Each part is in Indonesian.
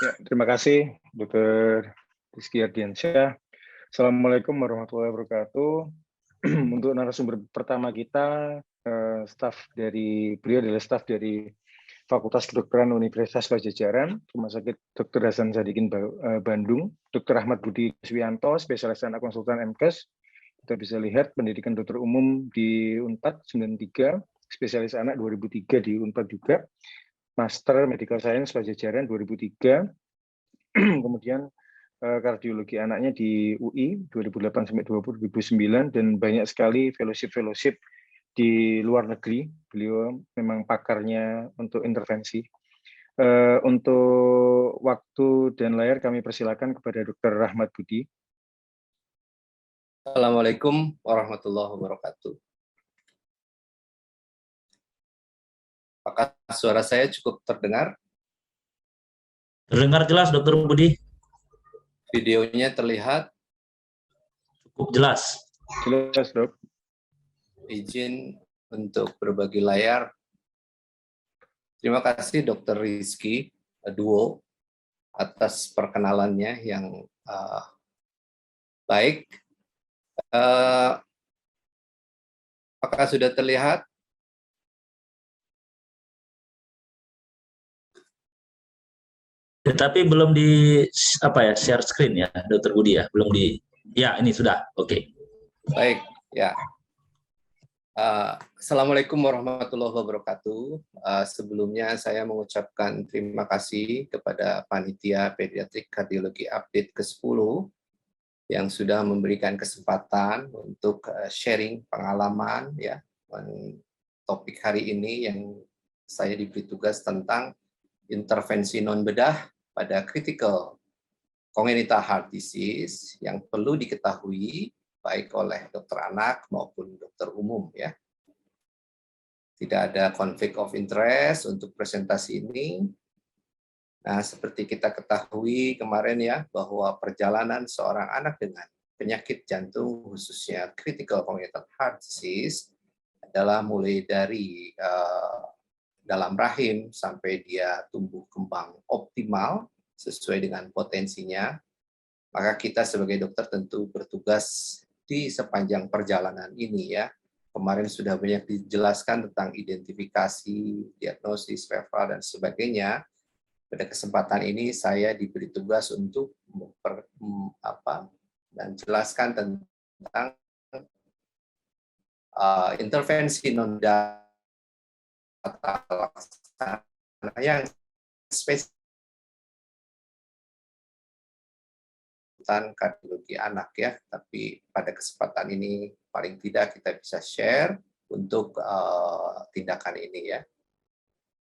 Ya, terima kasih, Dr. Rizky Ardiansyah. Assalamualaikum warahmatullahi wabarakatuh. Untuk narasumber pertama kita, beliau adalah staf dari Fakultas Kedokteran Universitas Pajajaran, Rumah Sakit Dr. Hasan Sadikin Bandung, Dr. Ahmad Budi Swianto, spesialis anak konsultan MKes. Kita bisa lihat pendidikan dokter umum di Unpad 93, spesialis anak 2003 di Unpad juga, Master Medical Science Pajajaran 2003, kemudian kardiologi anaknya di UI 2008 sampai 2009, dan banyak sekali fellowship di luar negeri. Beliau memang pakarnya untuk intervensi. Untuk waktu dan layar kami persilakan kepada Dr. Rahmat Budi. Assalamualaikum warahmatullahi wabarakatuh. Apakah suara saya cukup terdengar? Terdengar jelas, Dr. Budi. Videonya terlihat? Cukup jelas. Jelas, Dok. Izin untuk berbagi layar. Terima kasih Dr. Rizky Duo atas perkenalannya yang baik. Apakah sudah terlihat? Tetapi belum di share screen ya, Dr. Budi ya, belum di. Ya, ini sudah. Oke. Baik, ya. Assalamualaikum warahmatullahi wabarakatuh. Sebelumnya saya mengucapkan terima kasih kepada Panitia Pediatrik Kardiologi Update ke-10 yang sudah memberikan kesempatan untuk sharing pengalaman ya. Topik hari ini yang saya diberi tugas tentang intervensi non-bedah pada critical congenital heart disease yang perlu diketahui baik oleh dokter anak maupun dokter umum ya. Tidak ada conflict of interest untuk presentasi ini. Nah, seperti kita ketahui kemarin ya, bahwa perjalanan seorang anak dengan penyakit jantung khususnya critical congenital heart disease adalah mulai dari dalam rahim sampai dia tumbuh kembang optimal sesuai dengan potensinya, maka kita sebagai dokter tentu bertugas di sepanjang perjalanan ini ya. Kemarin sudah banyak dijelaskan tentang identifikasi, diagnosis, referral, dan sebagainya. Pada kesempatan ini saya diberi tugas untuk jelaskan tentang intervensi non-data yang spesifik kardiologi anak ya, tapi pada kesempatan ini paling tidak kita bisa share untuk tindakan ini ya.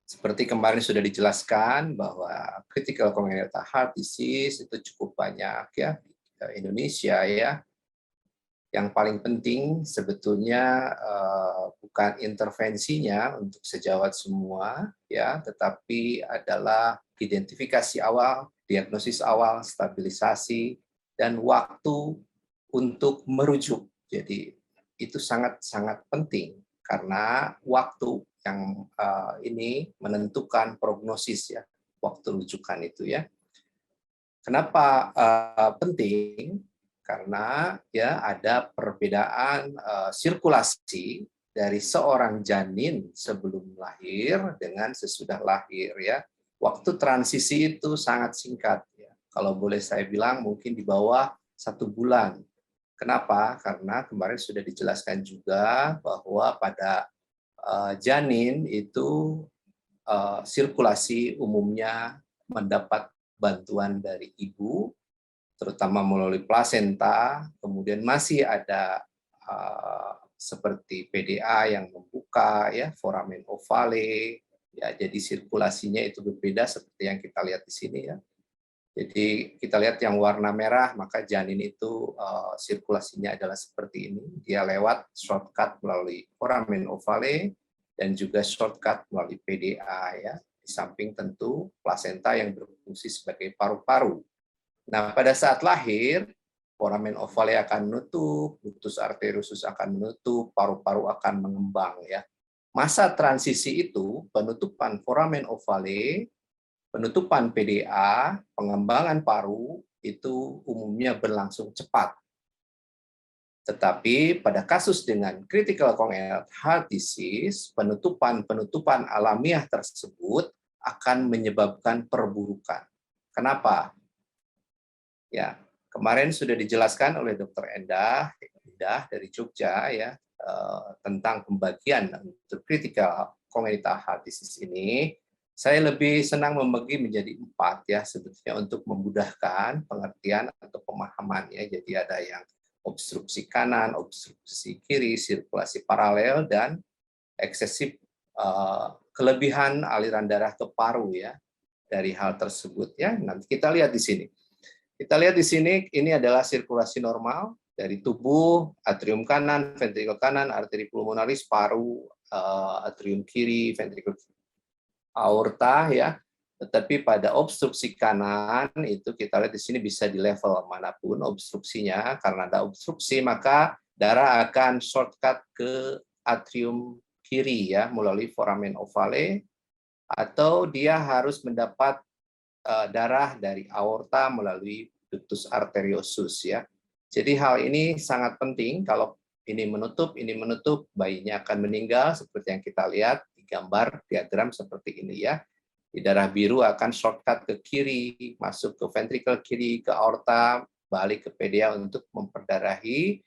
Seperti kemarin sudah dijelaskan bahwa critical congenital heart disease itu cukup banyak ya di Indonesia ya. Yang paling penting sebetulnya bukan intervensinya untuk sejawat semua ya, tetapi adalah identifikasi awal, diagnosis awal, stabilisasi, dan waktu untuk merujuk. Jadi itu sangat-sangat penting karena waktu yang ini menentukan prognosis ya, waktu rujukan itu ya. Kenapa penting? Karena ya ada perbedaan sirkulasi dari seorang janin sebelum lahir dengan sesudah lahir ya. Waktu transisi itu sangat singkat ya. Kalau boleh saya bilang mungkin di bawah 1 bulan. Kenapa? Karena kemarin sudah dijelaskan juga bahwa pada janin itu sirkulasi umumnya mendapat bantuan dari ibu, terutama melalui plasenta, kemudian masih ada seperti PDA yang membuka, ya, foramen ovale, ya, jadi sirkulasinya itu berbeda seperti yang kita lihat di sini ya. Jadi kita lihat yang warna merah, maka janin itu sirkulasinya adalah seperti ini, dia lewat shortcut melalui foramen ovale dan juga shortcut melalui PDA ya, di samping tentu plasenta yang berfungsi sebagai paru-paru. Nah, pada saat lahir, foramen ovale akan menutup, ductus arteriosus akan menutup, paru-paru akan mengembang ya. Masa transisi itu, penutupan foramen ovale penutupan PDA, pengembangan paru itu umumnya berlangsung cepat. Tetapi pada kasus dengan critical congenital heart disease, penutupan alamiah tersebut akan menyebabkan perburukan. Kenapa? Ya, kemarin sudah dijelaskan oleh Dr. Endah dari Jogja ya tentang pembagian untuk critical congenital heart disease ini. Saya lebih senang membagi menjadi 4 ya sebetulnya untuk memudahkan pengertian atau pemahaman ya. Jadi ada yang obstruksi kanan, obstruksi kiri, sirkulasi paralel, dan eksesif kelebihan aliran darah ke paru ya dari hal tersebut ya. Nanti kita lihat di sini. Kita lihat di sini ini adalah sirkulasi normal dari tubuh, atrium kanan, ventrikel kanan, arteri pulmonaris, paru, atrium kiri, ventrikel aorta ya. Tetapi pada obstruksi kanan itu kita lihat di sini bisa di level manapun obstruksinya. Karena ada obstruksi maka darah akan shortcut ke atrium kiri ya melalui foramen ovale, atau dia harus mendapat darah dari aorta melalui ductus arteriosus ya. Jadi hal ini sangat penting. Kalau ini menutup, bayinya akan meninggal seperti yang kita lihat di gambar diagram seperti ini ya. Di darah biru akan shortcut ke kiri, masuk ke ventrikel kiri, ke aorta, balik ke PDA untuk memperdarahi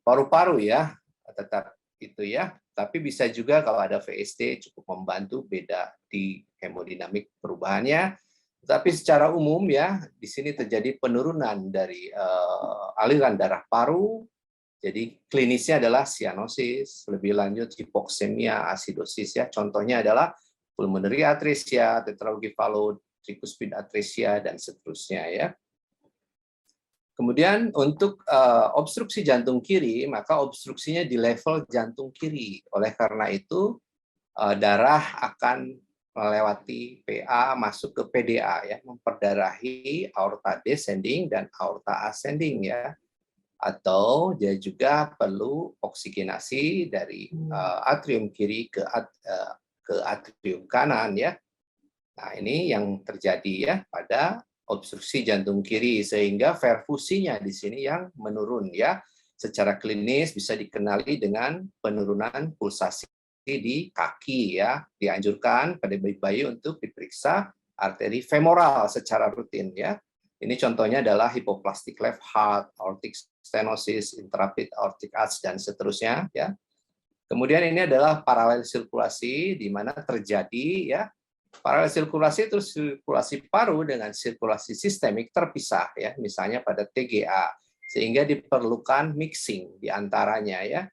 paru-paru ya, tetap itu ya. Tapi bisa juga kalau ada VSD cukup membantu, beda di hemodinamik perubahannya. Tapi secara umum ya, di sini terjadi penurunan dari aliran darah paru. Jadi klinisnya adalah cyanosis, lebih lanjut hipoksemia, asidosis ya. Contohnya adalah pulmonary atresia, tetralogy tricuspid atresia, dan seterusnya ya. Kemudian untuk obstruksi jantung kiri, maka obstruksinya di level jantung kiri. Oleh karena itu darah akan melewati PA masuk ke PDA ya, memperdarahi aorta descending dan aorta ascending ya. Atau dia juga perlu oksigenasi dari atrium kiri ke atrium kanan ya. Nah, ini yang terjadi ya pada obstruksi jantung kiri, sehingga perfusinya di sini yang menurun ya. Secara klinis bisa dikenali dengan penurunan pulsasi di kaki ya. Dianjurkan pada bayi-bayi untuk diperiksa arteri femoral secara rutin ya. Ini contohnya adalah hypoplastic left heart, aortic stenosis, intrapid aortic arch, dan seterusnya ya. Kemudian ini adalah paralel sirkulasi di mana terjadi ya. Paralel sirkulasi itu sirkulasi paru dengan sirkulasi sistemik terpisah ya, misalnya pada TGA, sehingga diperlukan mixing di antaranya ya.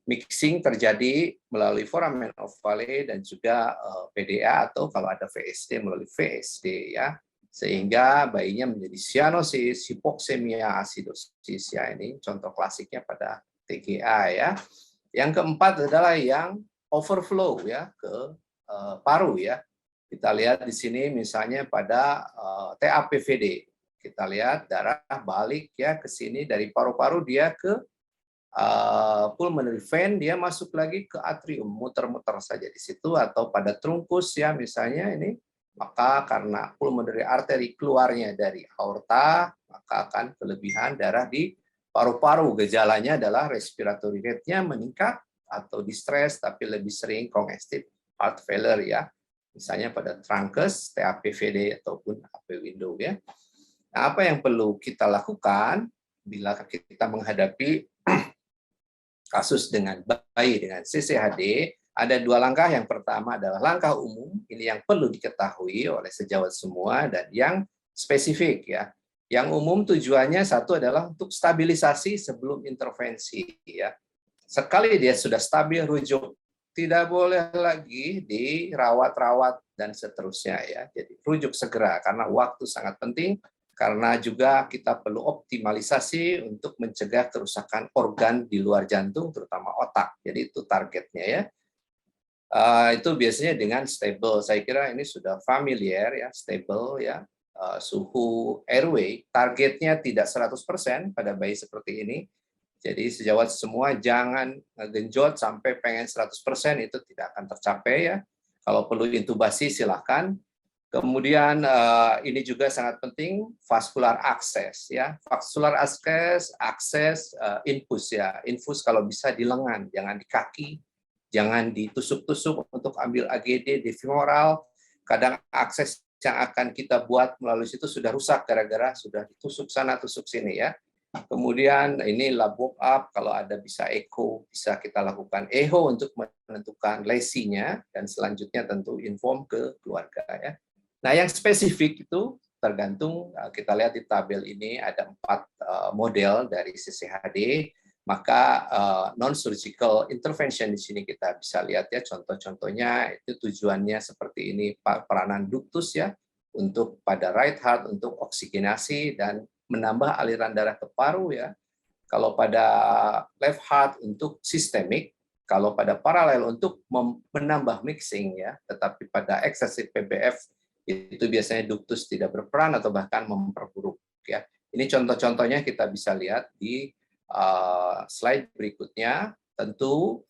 Mixing terjadi melalui foramen ovale dan juga PDA, atau kalau ada VSD melalui VSD ya, sehingga bayinya menjadi cyanosis, hipoksemia, asidosis ya. Ini contoh klasiknya pada TGA ya. Yang keempat adalah yang overflow ya ke paru ya. Kita lihat di sini misalnya pada TAPVD. Kita lihat darah balik ya ke sini dari paru-paru dia ke pulmonary vein, dia masuk lagi ke atrium, muter-muter saja di situ. Atau pada trunkus ya misalnya ini, maka karena pulmonary artery keluarnya dari aorta, maka akan kelebihan darah di paru-paru. Gejalanya adalah respiratory rate-nya meningkat atau distress, tapi lebih sering congestive heart failure ya. Misalnya pada truncus, TAPVD, ataupun AP window ya. Nah, apa yang perlu kita lakukan bila kita menghadapi kasus dengan bayi dengan CCHD? Ada 2 langkah. Yang pertama adalah langkah umum, ini yang perlu diketahui oleh sejawat semua, dan yang spesifik ya. Yang umum tujuannya satu adalah untuk stabilisasi sebelum intervensi ya. Sekali dia sudah stabil, rujuk. Tidak boleh lagi dirawat-rawat dan seterusnya ya. Jadi rujuk segera karena waktu sangat penting, karena juga kita perlu optimalisasi untuk mencegah kerusakan organ di luar jantung, terutama otak. Jadi itu targetnya ya. Itu biasanya dengan stable. Saya kira ini sudah familiar ya, stable ya. Suhu airway, targetnya tidak 100% pada bayi seperti ini. Jadi sejawat semua jangan genjot sampai pengen 100%, itu tidak akan tercapai ya. Kalau perlu intubasi silakan. Kemudian ini juga sangat penting, vascular access ya. Vascular akses infus ya. Infus kalau bisa di lengan, jangan di kaki, jangan ditusuk-tusuk untuk ambil AGD di femoral. Kadang akses yang akan kita buat melalui situ sudah rusak gara-gara sudah ditusuk sana tusuk sini ya. Kemudian ini lab walk up, kalau ada bisa echo, bisa kita lakukan echo untuk menentukan lesinya, dan selanjutnya tentu inform ke keluarga ya. Nah, yang spesifik itu tergantung, kita lihat di tabel ini ada 4 model dari CCHD, maka non-surgical intervention di sini kita bisa lihat ya, contoh-contohnya itu tujuannya seperti ini, peranan ductus ya, untuk pada right heart, untuk oksigenasi dan menambah aliran darah ke paru ya. Kalau pada left heart untuk sistemik, kalau pada paralel untuk menambah mixing ya, tetapi pada excessive PBF itu biasanya ductus tidak berperan atau bahkan memperburuk ya. Ini contoh-contohnya kita bisa lihat di slide berikutnya. Tentu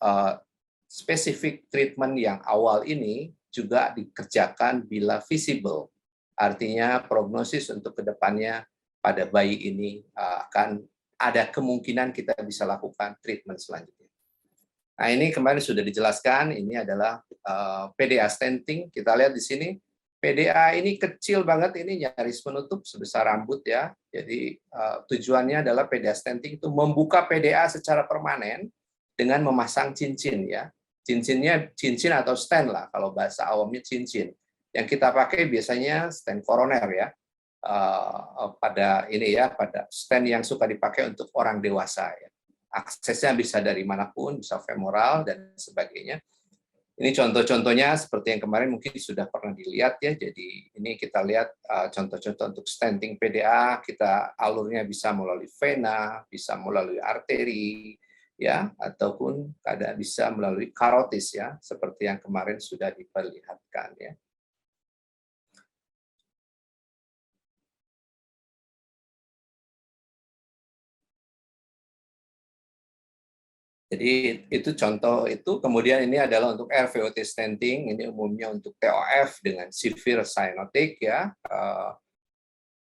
spesifik treatment yang awal ini juga dikerjakan bila visible. Artinya prognosis untuk kedepannya pada bayi ini akan ada kemungkinan kita bisa lakukan treatment selanjutnya. Nah, ini kemarin sudah dijelaskan, ini adalah PDA stenting. Kita lihat di sini, PDA ini kecil banget, ini nyaris menutup sebesar rambut ya. Jadi tujuannya adalah PDA stenting itu membuka PDA secara permanen dengan memasang cincin ya. Cincinnya cincin atau stent lah, kalau bahasa awamnya cincin. Yang kita pakai biasanya stent koroner ya. Pada ini ya, pada stent yang suka dipakai untuk orang dewasa ya. Aksesnya bisa dari manapun, bisa femoral dan sebagainya. Ini contoh-contohnya seperti yang kemarin mungkin sudah pernah dilihat ya. Jadi ini kita lihat contoh-contoh untuk stenting PDA, kita alurnya bisa melalui vena, bisa melalui arteri ya, ataupun kadang bisa melalui karotis ya, seperti yang kemarin sudah diperlihatkan ya. Jadi itu contoh itu, kemudian ini adalah untuk RVOT stenting, ini umumnya untuk TOF dengan severe cyanotic ya.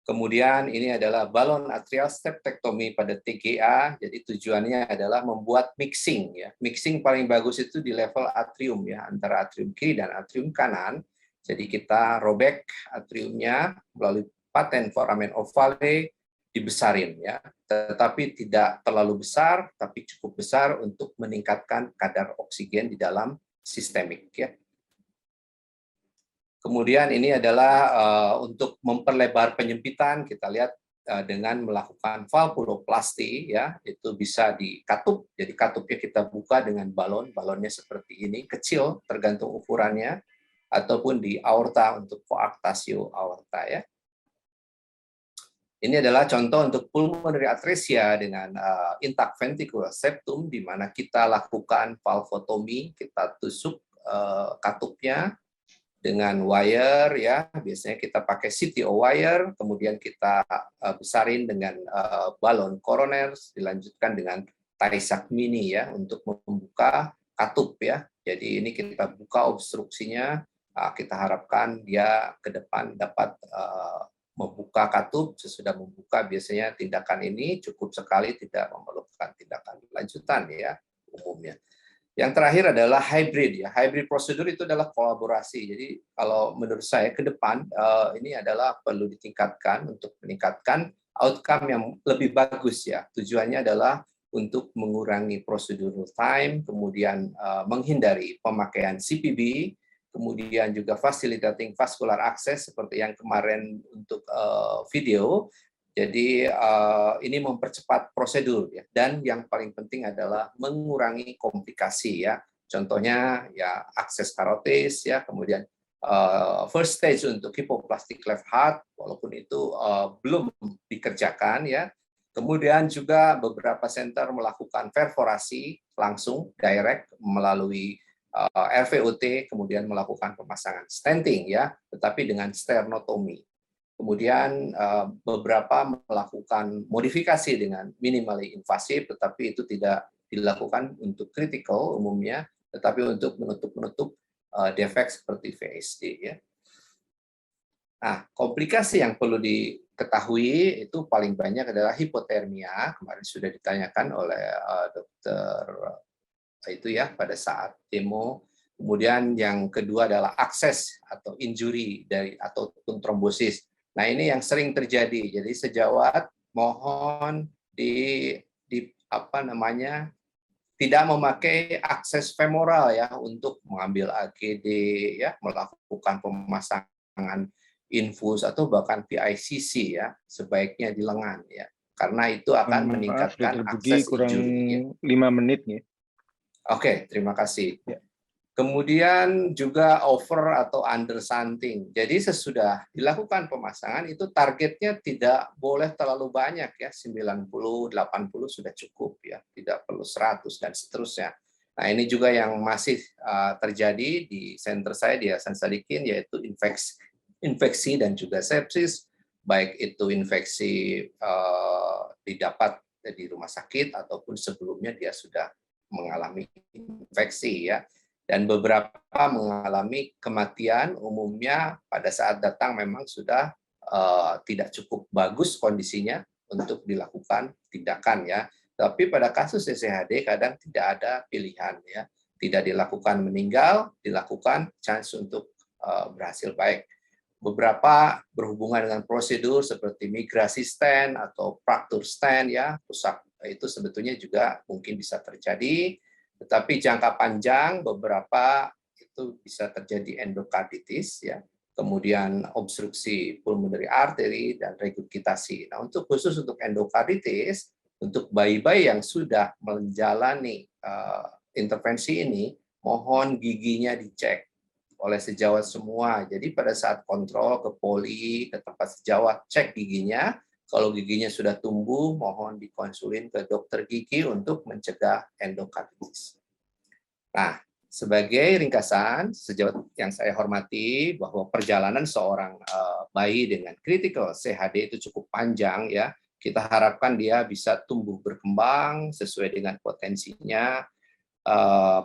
Kemudian ini adalah balon atrial steptektomi pada TGA, jadi tujuannya adalah membuat mixing ya. Mixing paling bagus itu di level atrium ya, antara atrium kiri dan atrium kanan. Jadi kita robek atriumnya melalui paten foramen ovale, dibesarin ya, tetapi tidak terlalu besar, tapi cukup besar untuk meningkatkan kadar oksigen di dalam sistemik ya. Kemudian ini adalah untuk memperlebar penyempitan, kita lihat dengan melakukan valvuloplasti ya, itu bisa dikatup, jadi katupnya kita buka dengan balon, balonnya seperti ini, kecil tergantung ukurannya, ataupun di aorta untuk coarctatio aorta ya. Ini adalah contoh untuk pulmonary atresia dengan intact ventricular septum, di mana kita lakukan valvotomi, kita tusuk katupnya dengan wire ya, biasanya kita pakai CTO wire, kemudian kita besarin dengan balon koroner, dilanjutkan dengan Tay-Sachs mini ya untuk membuka katup ya. Jadi ini kita buka obstruksinya, kita harapkan dia ke depan dapat membuka katup. Sesudah membuka biasanya tindakan ini cukup sekali, tidak memerlukan tindakan lanjutan ya umumnya. Yang terakhir adalah hybrid ya. Hybrid prosedur itu adalah kolaborasi. Jadi kalau menurut saya ke depan ini adalah perlu ditingkatkan untuk meningkatkan outcome yang lebih bagus ya. Tujuannya adalah untuk mengurangi procedural time, kemudian menghindari pemakaian CPB, kemudian juga facilitating vascular access seperti yang kemarin untuk video. Jadi ini mempercepat prosedur ya, dan yang paling penting adalah mengurangi komplikasi ya. Contohnya ya akses karotis ya, kemudian first stage untuk hypoplastic left heart walaupun itu belum dikerjakan ya. Kemudian juga beberapa center melakukan perforasi langsung direct melalui RVOT, kemudian melakukan pemasangan stenting ya, tetapi dengan sternotomi. Kemudian beberapa melakukan modifikasi dengan minimally invasif, tetapi itu tidak dilakukan untuk critical umumnya, tetapi untuk menutup defek seperti VSD ya. Nah, komplikasi yang perlu diketahui itu paling banyak adalah hipotermia, kemarin sudah ditanyakan oleh dokter itu ya pada saat demo. Kemudian yang kedua adalah akses atau injury dari ataupun trombosis. Nah, ini yang sering terjadi. Jadi sejawat mohon di apa namanya tidak memakai akses femoral ya untuk mengambil AGD ya, melakukan pemasangan infus atau bahkan PICC ya, sebaiknya di lengan ya. Karena itu akan meningkatkan Dr. Budi, akses kurang injury. 5 menit nih. Oke, terima kasih. Ya. Kemudian juga over atau under shunting. Jadi sesudah dilakukan pemasangan itu targetnya tidak boleh terlalu banyak ya, 90, 80 sudah cukup ya, tidak perlu 100 dan seterusnya. Nah, ini juga yang masih terjadi di center saya di Hasan Sadikin, yaitu infeksi dan juga sepsis, baik itu infeksi didapat di rumah sakit ataupun sebelumnya dia sudah mengalami infeksi ya. Dan beberapa mengalami kematian, umumnya pada saat datang memang sudah tidak cukup bagus kondisinya untuk dilakukan tindakan ya. Tapi pada kasus CCHD kadang tidak ada pilihan ya. Tidak dilakukan meninggal, dilakukan chance untuk berhasil baik. Beberapa berhubungan dengan prosedur seperti migrasi stent atau fraktur stent ya, rusak itu sebetulnya juga mungkin bisa terjadi. Tetapi jangka panjang beberapa itu bisa terjadi endokarditis ya, kemudian obstruksi pulmonary artery dan regurgitasi. Nah, khusus untuk endokarditis, untuk bayi-bayi yang sudah menjalani intervensi ini, mohon giginya dicek oleh sejawat semua. Jadi pada saat kontrol ke poli, ke tempat sejawat, cek giginya. Kalau giginya sudah tumbuh, mohon dikonsulin ke dokter gigi untuk mencegah endokarditis. Nah, sebagai ringkasan, sejawat yang saya hormati, bahwa perjalanan seorang bayi dengan critical CHD itu cukup panjang ya. Kita harapkan dia bisa tumbuh berkembang sesuai dengan potensinya.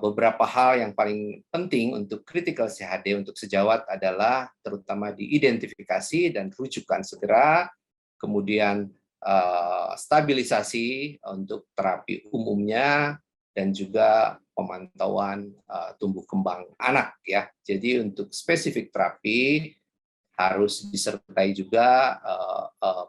Beberapa hal yang paling penting untuk critical CHD untuk sejawat adalah terutama diidentifikasi dan rujukan segera, kemudian stabilisasi untuk terapi umumnya, dan juga pemantauan tumbuh kembang anak ya. Jadi untuk spesifik terapi harus disertai juga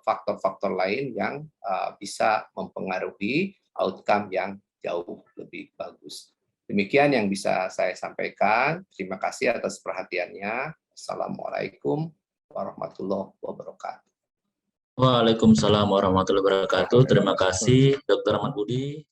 faktor-faktor lain yang bisa mempengaruhi outcome yang jauh lebih bagus. Demikian yang bisa saya sampaikan. Terima kasih atas perhatiannya. Assalamualaikum warahmatullahi wabarakatuh. Waalaikumsalam warahmatullahi wabarakatuh. Terima kasih Dr. Ahmad Budi.